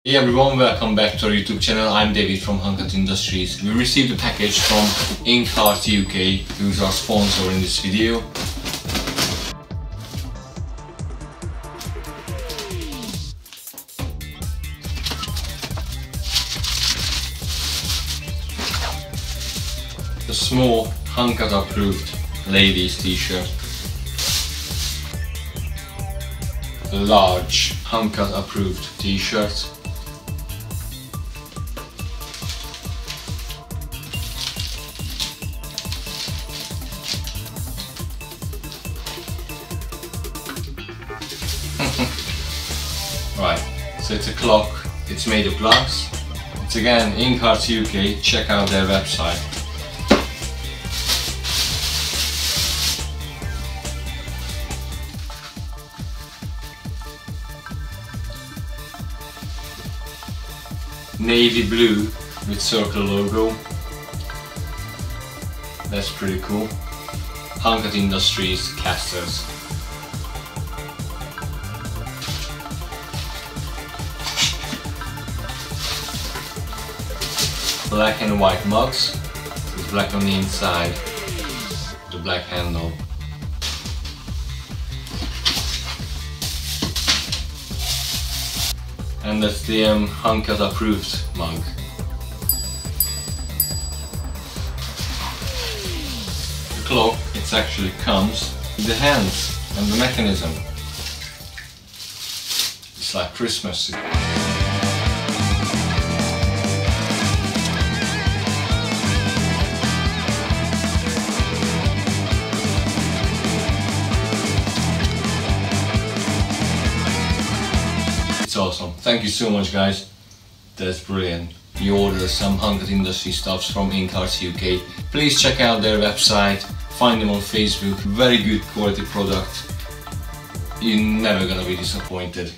Hey everyone, welcome back to our YouTube channel. I'm David from Hun-Cut Industries. We received a package from InkHearts UK, who's our sponsor in this video. A small Hun-Cut approved ladies t-shirt. A large Hun-Cut approved t-shirt. Right, so it's a clock, it's made of glass. It's again InkHearts UK, check out their website. Navy blue with circle logo. That's pretty cool. Hun-Cut Industries casters. Black and white mugs with black on the inside, the black handle. And that's the Hun-Cut approved mug. The clock, it actually comes with the hands and the mechanism. It's like Christmas. It's awesome. Thank you so much, guys. That's brilliant. You order some Hun-Cut Industry stuffs from InkHearts UK. Please check out their website. Find them on Facebook. Very good quality product. You're never gonna be disappointed.